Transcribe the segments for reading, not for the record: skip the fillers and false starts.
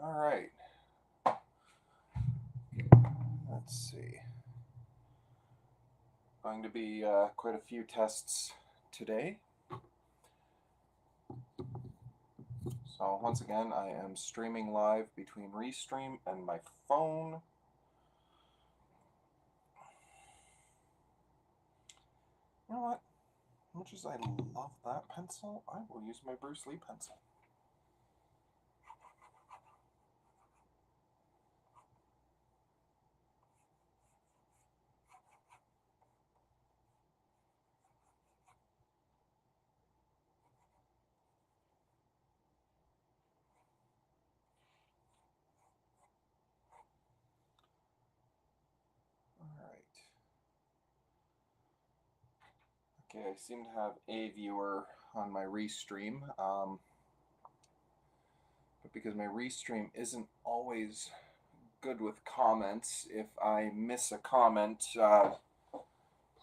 All right. Let's see. Going to be quite a few tests today. So once again, I am streaming live between Restream and my phone. You know what? As much as I love that pencil, I will use my Bruce Lee pencil. All right. Okay, I seem to have a viewer on my Restream, but because my Restream isn't always good with comments, if I miss a comment,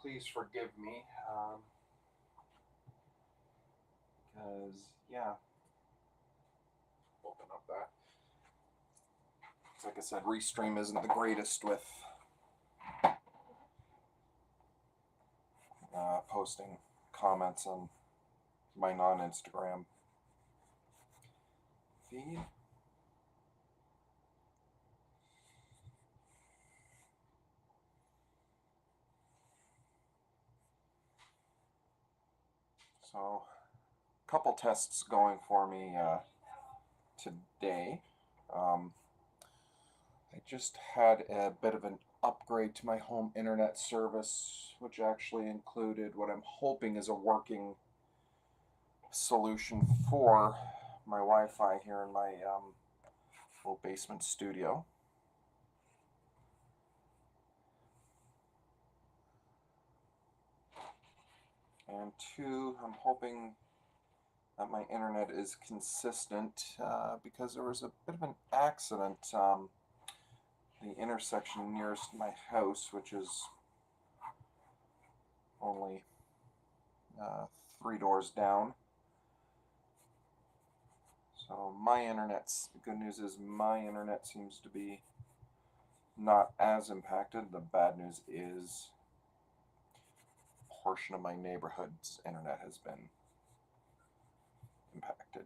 please forgive me. Because, yeah, open up that. Like I said, Restream isn't the greatest with posting comments on my non-Instagram feed. So, a couple tests going for me today. I just had a bit of an upgrade to my home internet service, which actually included what I'm hoping is a working solution for my Wi-Fi here in my little basement studio. And two, I'm hoping that my internet is consistent because there was a bit of an accident. The intersection nearest my house, which is only 3 doors down. So the good news is my internet seems to be not as impacted. The bad news is a portion of my neighborhood's internet has been impacted.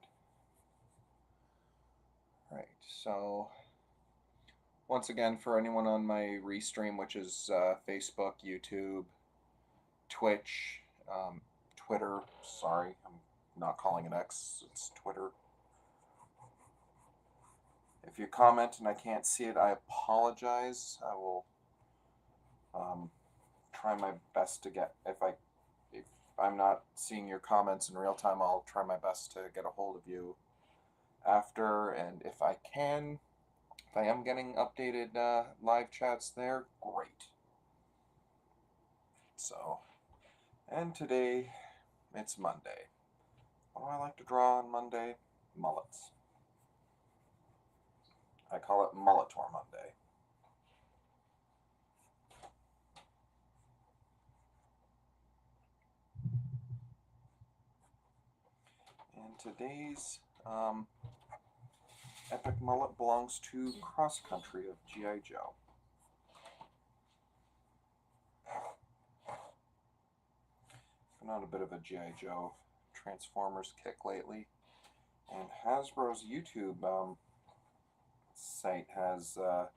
Right, so once again, for anyone on my Restream, which is Facebook, YouTube, Twitch, Twitter, sorry, I'm not calling it X, it's Twitter. If you comment and I can't see it, I apologize. I will try my best to get, if I'm not seeing your comments in real time, I'll try my best to get a hold of you after, and if I can, if I am getting updated live chats there, great. So, and today it's Monday. What do I like to draw on Monday? Mullets. I call it Mulletor Monday. And today's epic mullet belongs to Cross Country of G.I. Joe. Been on a bit of a G.I. Joe Transformers kick lately. And Hasbro's YouTube site has the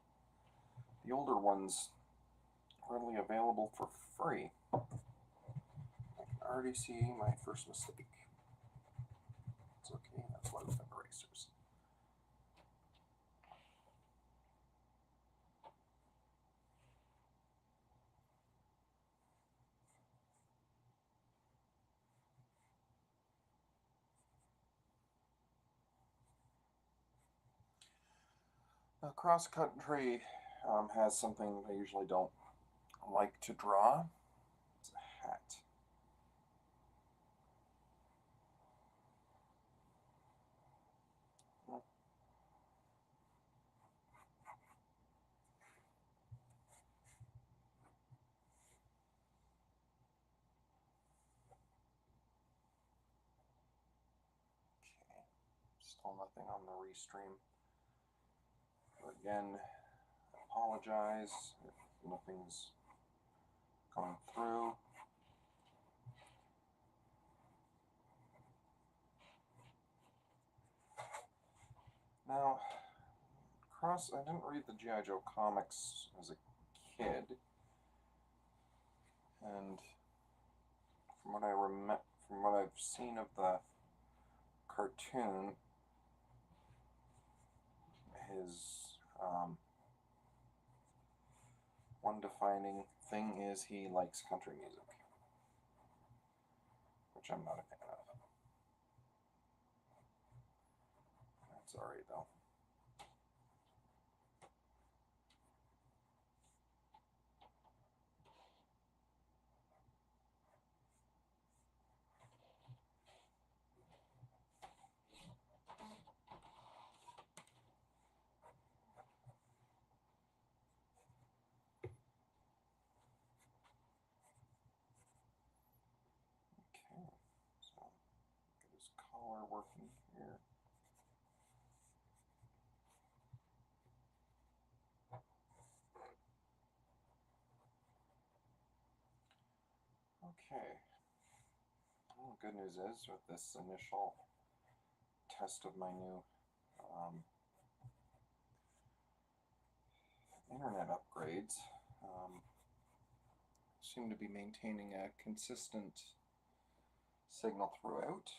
older ones readily available for free. I can already see my first mistake. It's okay, that's why we have erasers. Now, Cross Country has something I usually don't like to draw. It's a hat. Okay, still nothing on the Restream. again, I apologize if nothing's going through. Now, I didn't read the G.I. Joe comics as a kid, and from what I've seen of the cartoon, his one defining thing is he likes country music, which I'm not a fan of. That's alright though. Okay, so get his collar working here. Okay. Well, the good news is with this initial test of my new internet upgrades, seem to be maintaining a consistent signal throughout.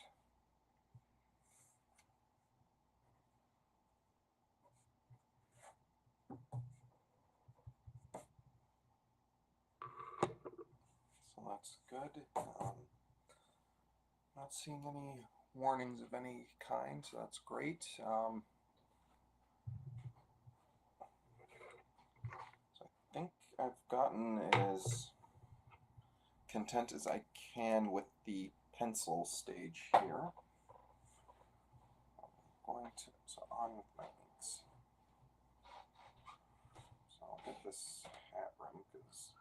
So that's good. Not seeing any warnings of any kind, so that's great. So I think I've gotten as content as I can with the pencil stage here. So on with my inks. So I'll get this hat rim because,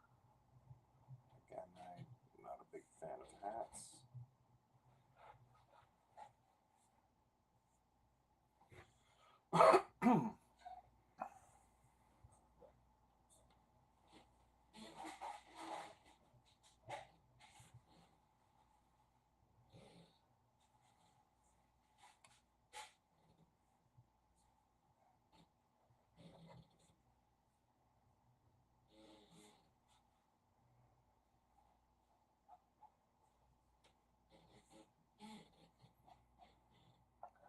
again, I'm not a big fan of hats.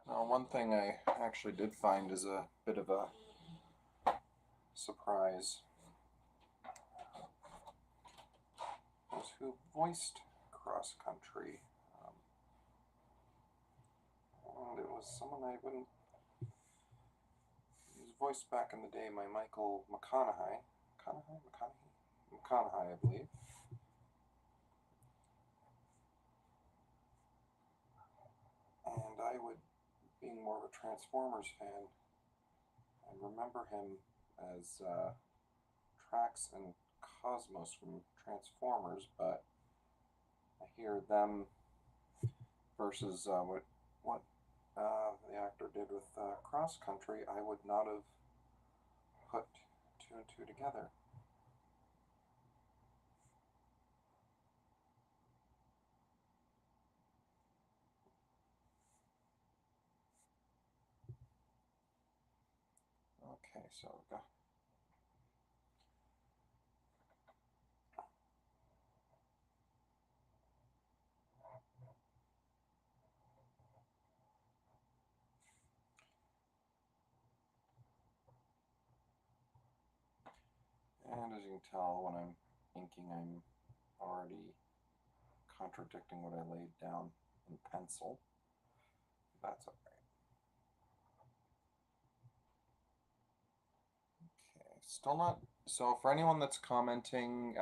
Now, one thing I actually did find is a bit of a surprise was who voiced Cross Country. And it was someone I wouldn't. He was voiced back in the day by Michael McConaughey. McConaughey, I believe. And I would, being more of a Transformers fan, I remember him as Trax and Cosmos from Transformers, but I hear them versus what the actor did with Cross Country, I would not have put two and two together. Okay, so we've got and as you can tell, when I'm inking, I'm already contradicting what I laid down in pencil. That's alright. Okay, still not. So, for anyone that's commenting,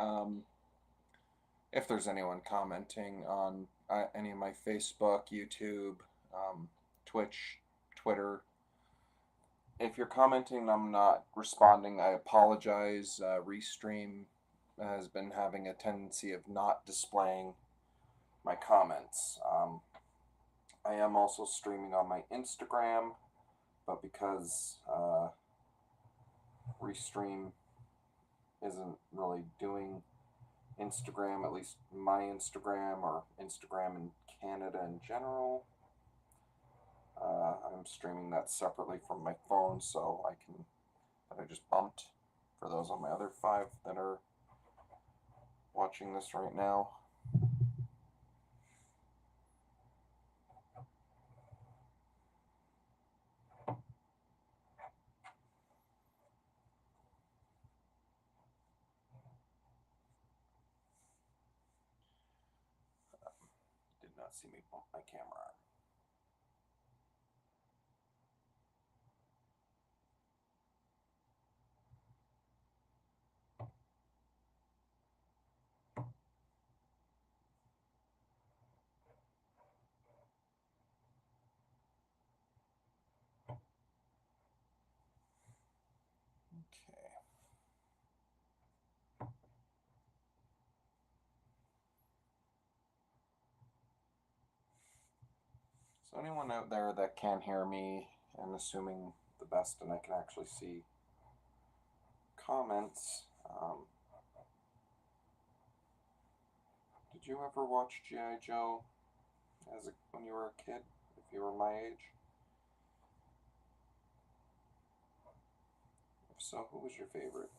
if there's anyone commenting on any of my Facebook, YouTube, Twitch, Twitter, if you're commenting, I'm not responding. I apologize. Restream has been having a tendency of not displaying my comments. I am also streaming on my Instagram, but because Restream isn't really doing Instagram, at least my Instagram or Instagram in Canada in general. I'm streaming that separately from my phone, so I just bumped for those on my other 5 that are watching this right now. Did not see me bump my camera. Okay. So anyone out there that can hear me, and assuming the best and I can actually see comments, did you ever watch G.I. Joe when you were a kid, if you were my age? If so, who was your favorite,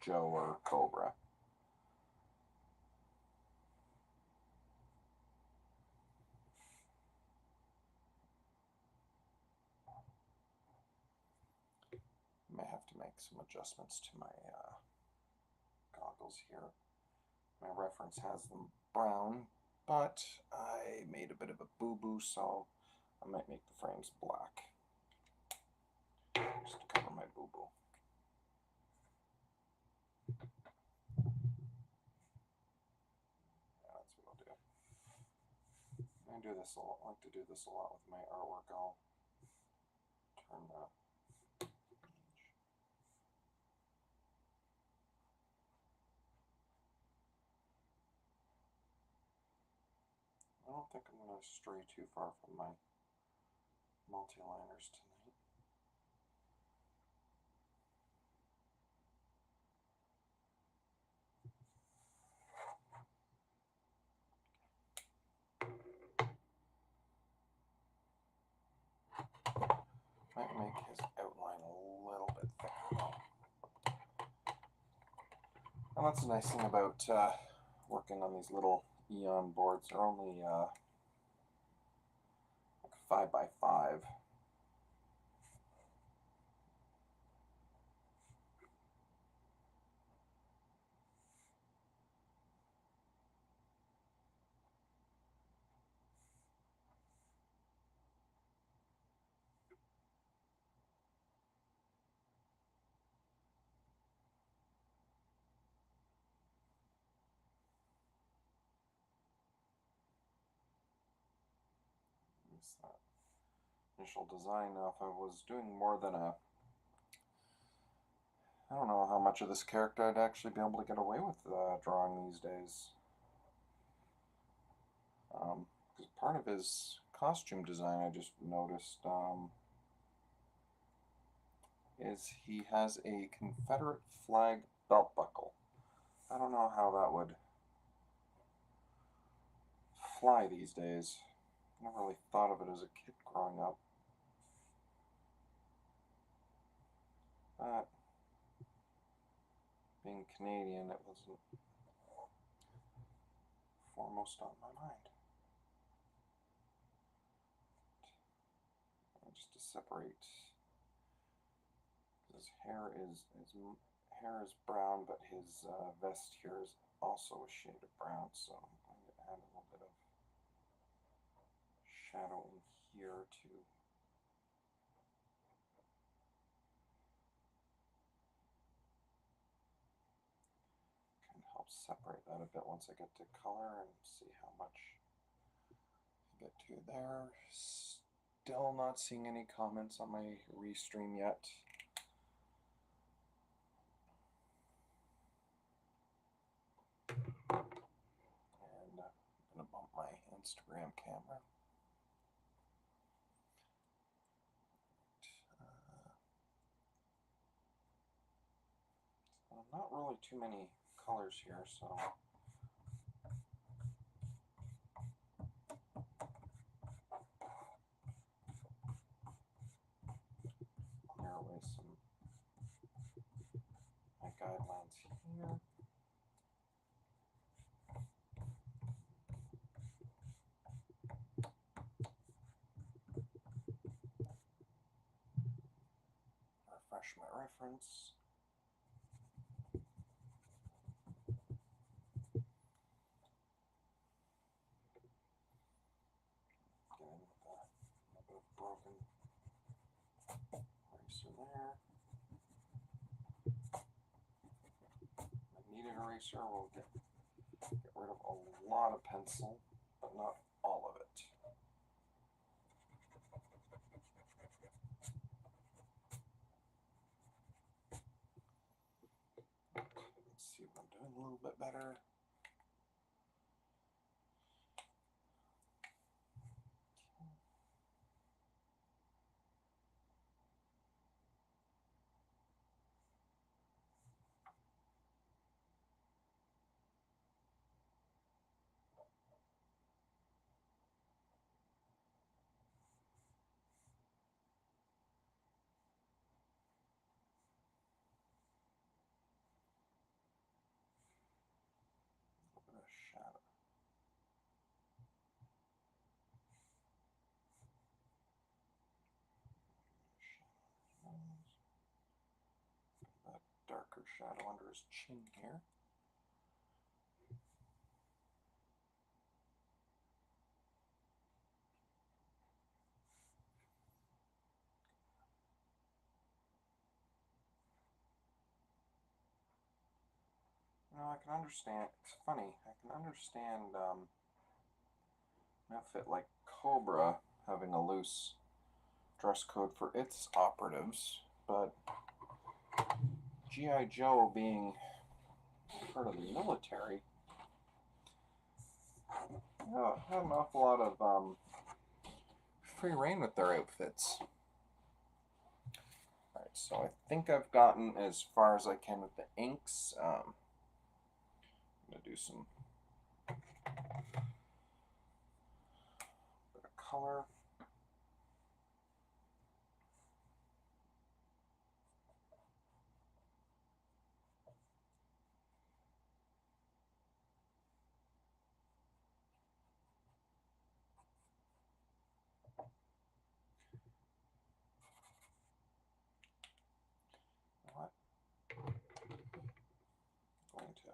Joe or Cobra? May have to make some adjustments to my goggles here. My reference has them brown, but I made a bit of a boo-boo, so I might make the frames black, just to cover my boo-boo. Yeah, that's what I'll do. I do this a lot. I like to do this a lot with my artwork. I'll turn the page. I don't think I'm going to stray too far from my multi-liners tonight. Might make his outline a little bit thicker though. And that's the nice thing about working on these little Eon boards. They're only like 5 by 5. That initial design. Now, if I was doing more than I don't know how much of this character I'd actually be able to get away with drawing these days. Because part of his costume design, I just noticed, is he has a Confederate flag belt buckle. I don't know how that would fly these days. I never really thought of it as a kid growing up. But being Canadian, it wasn't foremost on my mind. And just to separate, his hair is brown, but his vest here is also a shade of brown, so I'm going to add a little bit of shadow in here to kind of help separate that a bit once I get to color and see how much I get to there. Still not seeing any comments on my restream yet. And I'm going to bump my Instagram camera. not really too many colors here, so clear away some my guidelines here. Refresh my reference. Get in with a bit of broken eraser there. Kneaded eraser will get rid of a lot of pencil, but not all of it. Let's see if I'm doing a little bit better. A bit of shadow. That darker shadow under his chin here. You know, I can understand, it's funny, I can understand an outfit like Cobra having a loose dress code for its operatives, but G.I. Joe being part of the military, you know, had an awful lot of free reign with their outfits. Alright, so I think I've gotten as far as I can with the inks. I'm going to do some bit of color. What? I'm going to go in here.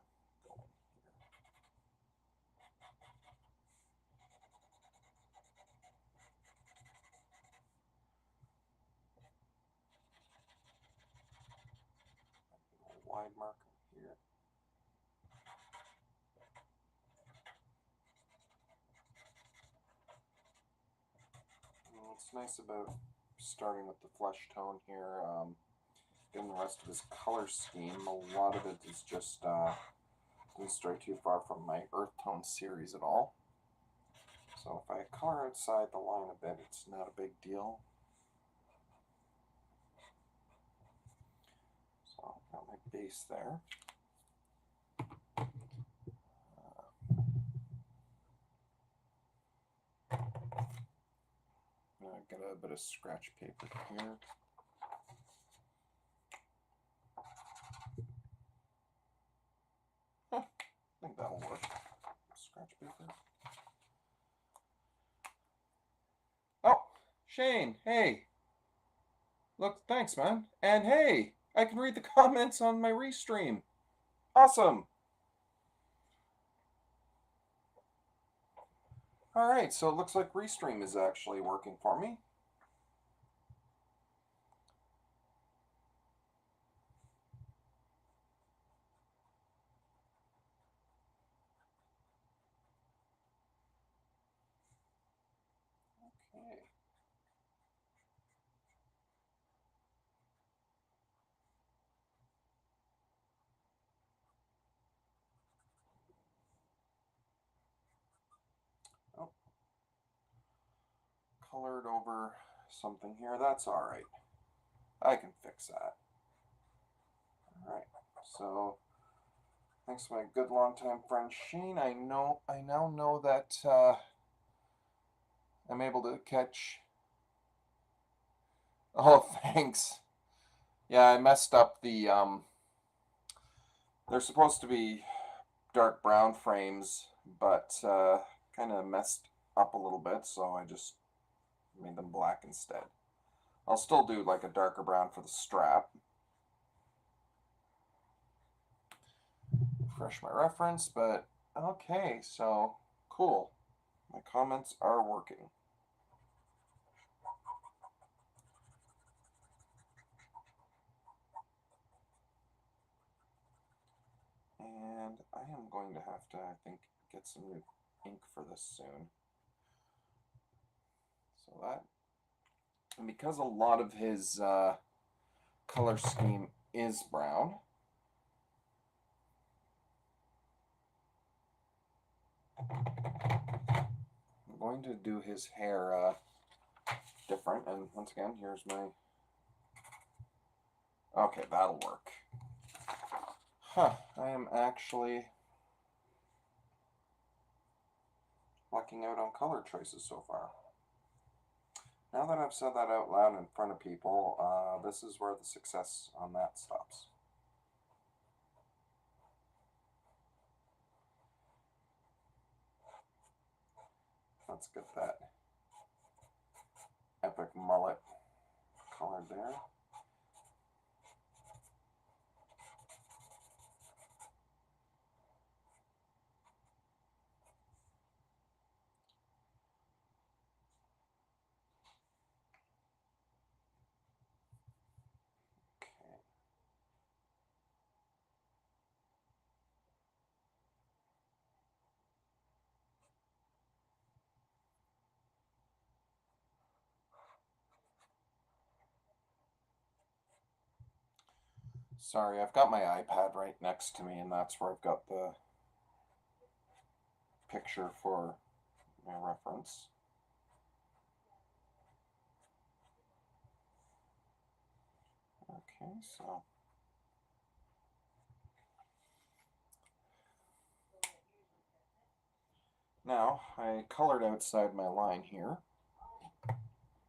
A wide marker here. What's nice about starting with the flesh tone here, getting the rest of his color scheme, a lot of it is just doesn't stray too far from my earth tone series at all. So if I color outside the line a bit, it's not a big deal. So I've got my base there. Get a bit of scratch paper here. I think that'll work. Scratch paper. Oh, Shane, hey. Look, thanks, man. And hey, I can read the comments on my restream. Awesome. Alright, so it looks like restream is actually working for me. Okay. Oh. Colored over something here. That's alright. I can fix that. Alright. So thanks to my good longtime friend Shane, I now know that I'm able to catch. Oh, thanks. Yeah, I messed up the they're supposed to be dark brown frames, but kind of messed up a little bit, so I just made them black instead. I'll still do like a darker brown for the strap. Refresh my reference, but okay, so cool. My comments are working. And I am going to have to, I think, get some new ink for this soon. So that, and because a lot of his color scheme is brown, I'm going to do his hair different. And once again, here's my... Okay, that'll work. Huh, I am actually lucking out on color choices so far. Now that I've said that out loud in front of people, this is where the success on that stops. Let's get that epic mullet colored there. Okay. Sorry, I've got my iPad right next to me, and that's where I've got the picture for my reference. Okay, so now I colored outside my line here,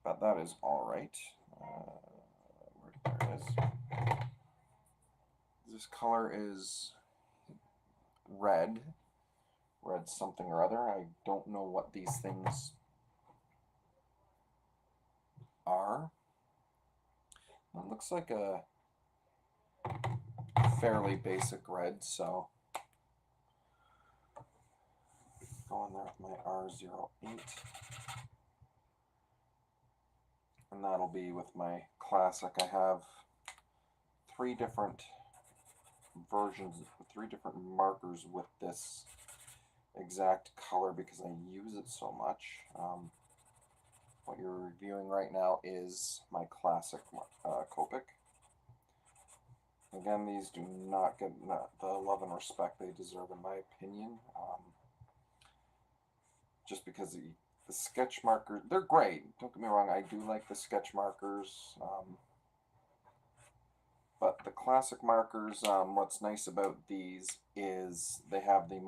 but that is all right. There it is. This color is red something or other. I don't know what these things are. It looks like a fairly basic red, so go in there with my R08. And that'll be with my classic. I have 3 different versions, 3 different markers with this exact color because I use it so much. What you're reviewing right now is my classic Copic. Again, these do not get the love and respect they deserve, in my opinion. Just because the sketch markers, they're great. Don't get me wrong, I do like the sketch markers. But the classic markers, what's nice about these is they have the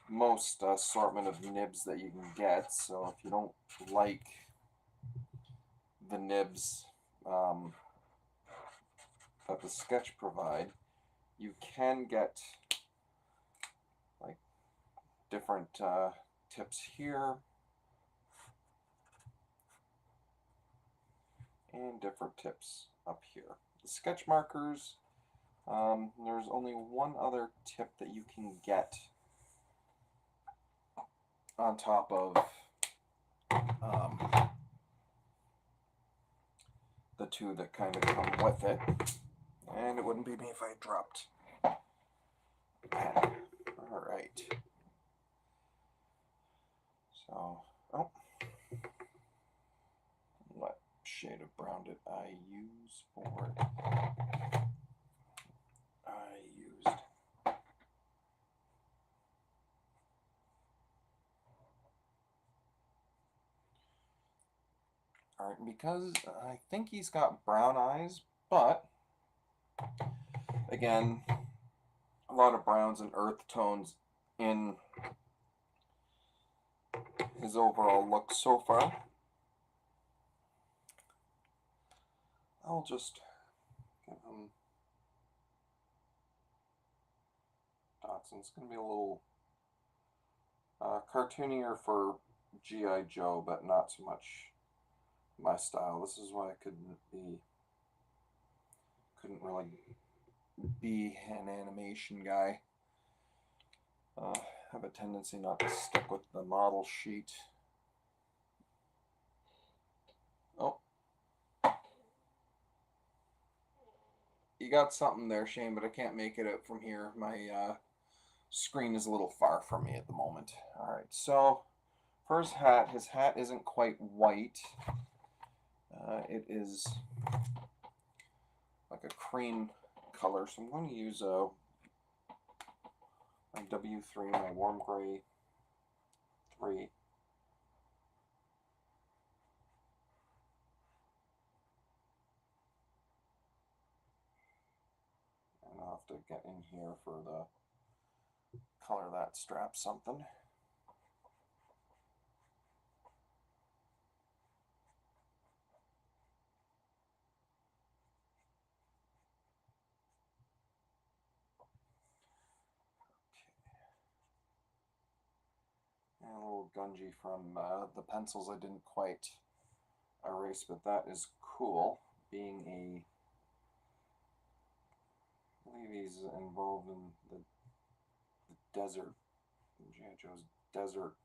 most assortment of nibs that you can get. So if you don't like the nibs that the sketch provide, you can get like different tips here and different tips up here. The sketch markers, there's only one other tip that you can get on top of the 2 that kind of come with it. And it wouldn't be me if I dropped the pen. Alright. So, oh. What shade of brown did I use for it? I used alright, because I think he's got brown eyes, but Again, a lot of browns and earth tones in his overall look so far. I'll just give him dots, and it's going to be a little cartoonier for G.I. Joe, but not so much my style. This is why I couldn't really be an animation guy. I have a tendency not to stick with the model sheet. Oh. You got something there, Shane, but I can't make it out from here. My screen is a little far from me at the moment. Alright, so for his hat isn't quite white. It is like a cream color, so I'm going to use my W3, my warm gray 3. And I'll have to get in here for the color that strap something. And a little gungy from the pencils I didn't quite erase, but that is cool. Being I believe he's involved in the desert, G.I. Joe's desert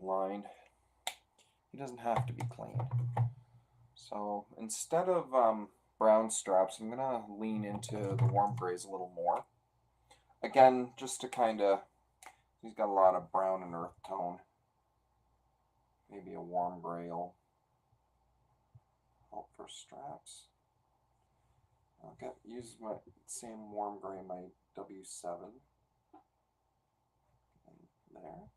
line. He doesn't have to be clean. So instead of brown straps, I'm going to lean into the warm grays a little more. Again, just to kind of, he's got a lot of brown and earth tone. Maybe a warm gray will help for straps. I'll use my same warm gray, my W7. And there.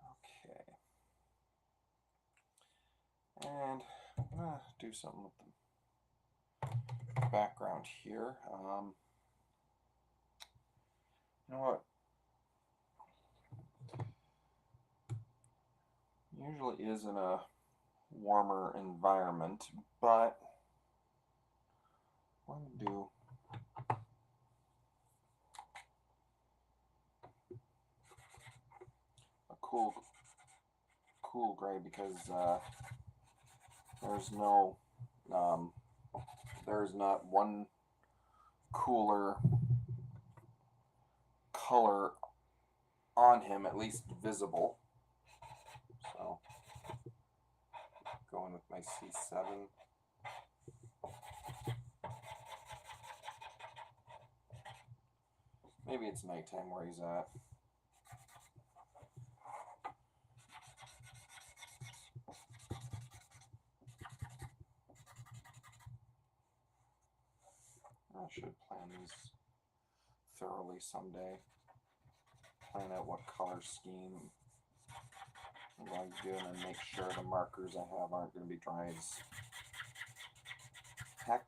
Okay. And I'm going to do something with the background here. You know what? Usually is in a warmer environment, but I'm going to do a cool gray because there's not one cooler color on him, at least visible. So going with my C7. Maybe it's nighttime where he's at. I should plan these thoroughly someday. Plan out what color scheme I'm going to do, and then make sure the markers I have aren't going to be dry as heck.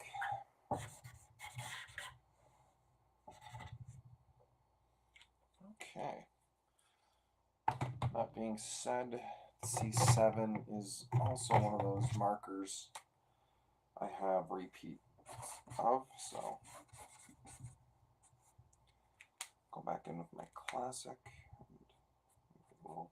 Okay. That being said, C7 is also one of those markers I have repeat of, so go back in with my classic and make it a little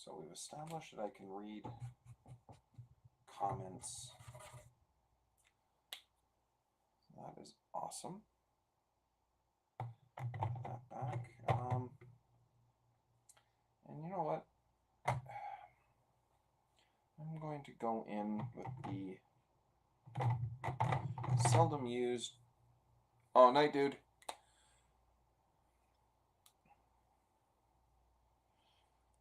So we've established that I can read comments. That is awesome. Put that back. And you know what? I'm going to go in with the Seldom used. Oh, night, dude.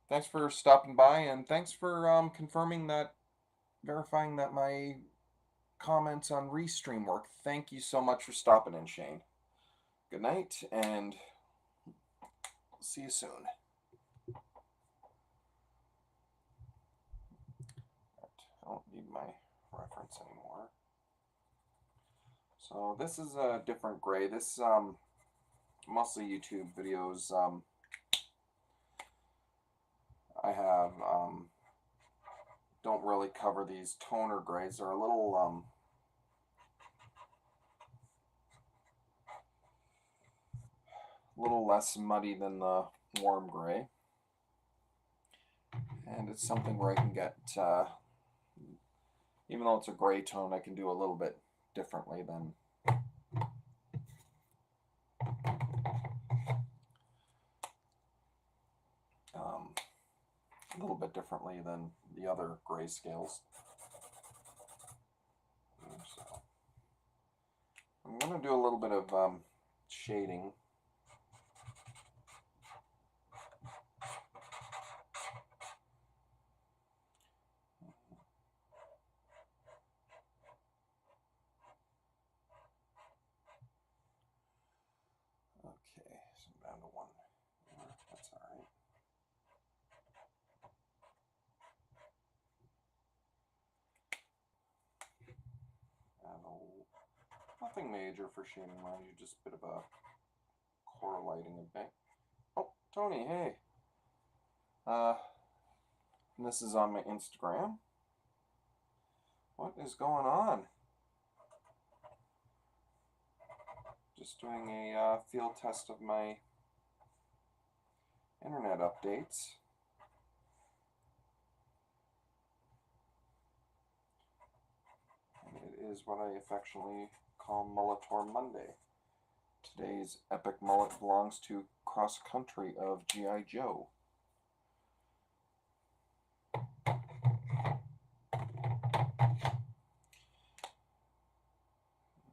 Thanks for stopping by, and thanks for confirming that, verifying that my comments on Restream work. Thank you so much for stopping in, Shane. Good night, and see you soon. I don't need my reference anymore. So this is a different gray. This mostly YouTube videos. I have don't really cover these toner grays. They're a little less muddy than the warm gray, and it's something where I can get even though it's a gray tone, I can do a little bit differently than the other gray scales. So I'm going to do a little bit of shading. Okay, so I'm down to one. That's all right. Nothing major for shading, mind you, just a bit of a core lighting a bit. Oh, Tony, hey. This is on my Instagram. What is going on? Just doing a field test of my internet updates. And it is what I affectionately call Mulletor Monday. Today's epic mullet belongs to Cross Country of G.I. Joe.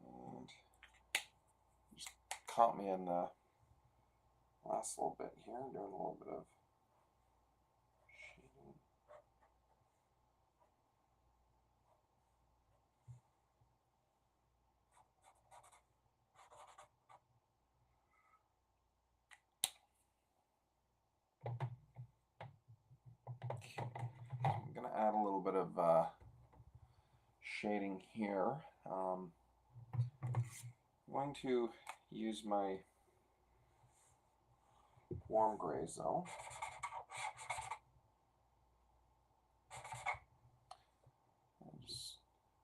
And just caught me in the last little bit here, doing a little bit of shading. I'm going to add a little bit of shading here. I'm going to use my warm grays though.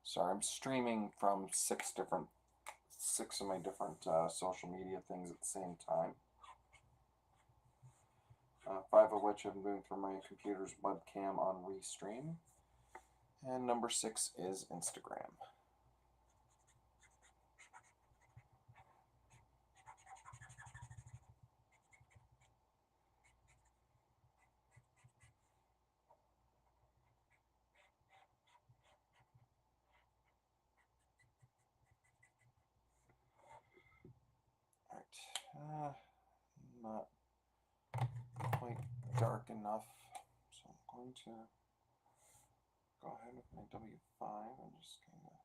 Sorry, I'm streaming from six of my different social media things at the same time. 5 of which I'm doing through my computer's webcam on Restream. And number 6 is Instagram. Alright, not quite dark enough, so I'm going to go ahead with my W5 and just kind of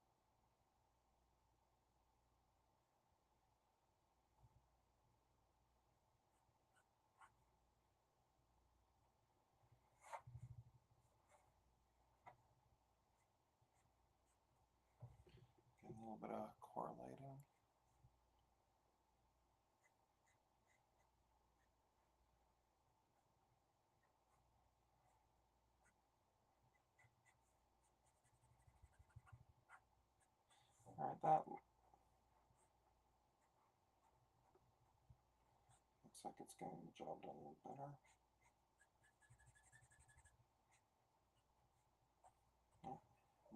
get a little bit of core lighting. Alright, that looks like it's getting the job done a little better.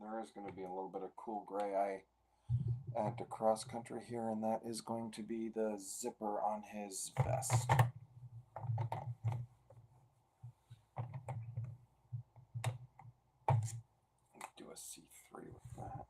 There is going to be a little bit of cool gray I add to Cross Country here, and that is going to be the zipper on his vest. Do a C3 with that.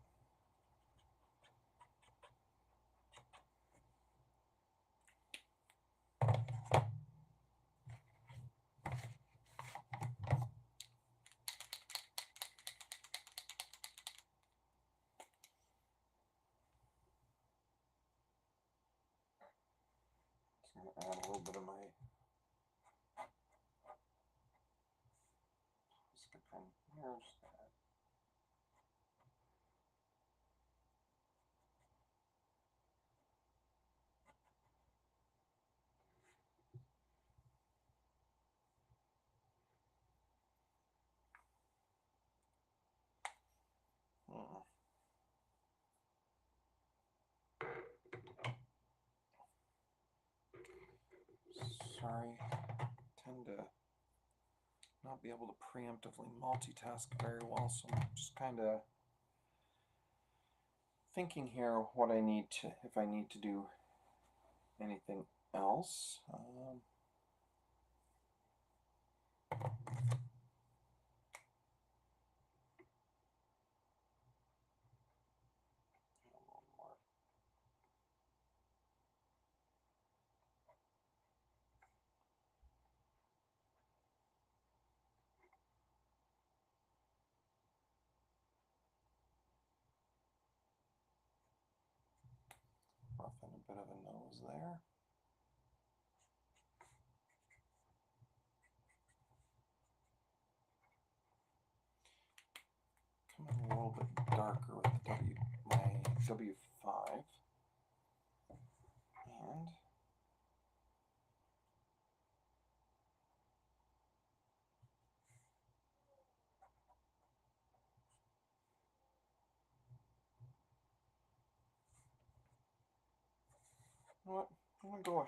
I'm going to add a little bit of my stick pen here. Just add. Sorry, I tend to not be able to preemptively multitask very well, so I'm just kind of thinking here what I need to, if I need to do anything else. Roughen a bit of a nose there. Coming a little bit darker with my W5. And you know what? I'm gonna go.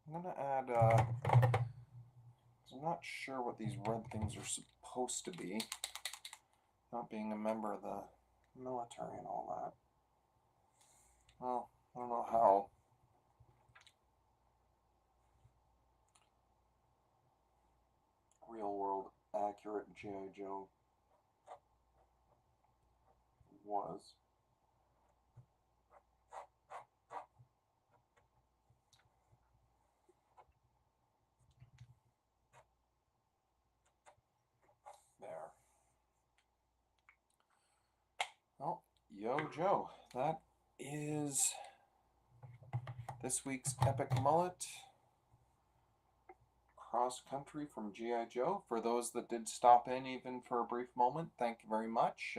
I'm gonna add. I'm not sure what these red things are supposed to be. Not being a member of the military and all that. Well, I don't know how. Real world accurate G.I. Joe was. There. Well, yo Joe, that is this week's epic mullet cross country from G.I. Joe. For those that did stop in even for a brief moment, thank you very much.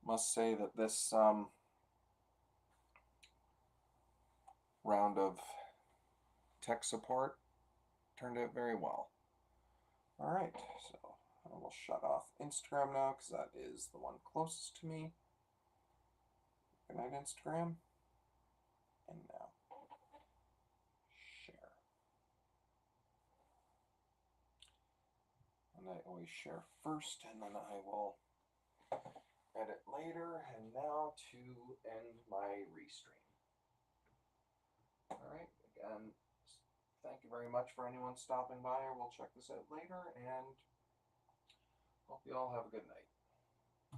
Must say that this round of tech support turned out very well. Alright, so I will shut off Instagram now because that is the one closest to me. Good night, Instagram. And now, share. And I always share first, and then I will edit later. And now to end my restream. Alright, again, thank you very much for anyone stopping by, or we'll check this out later, and hope you all have a good night.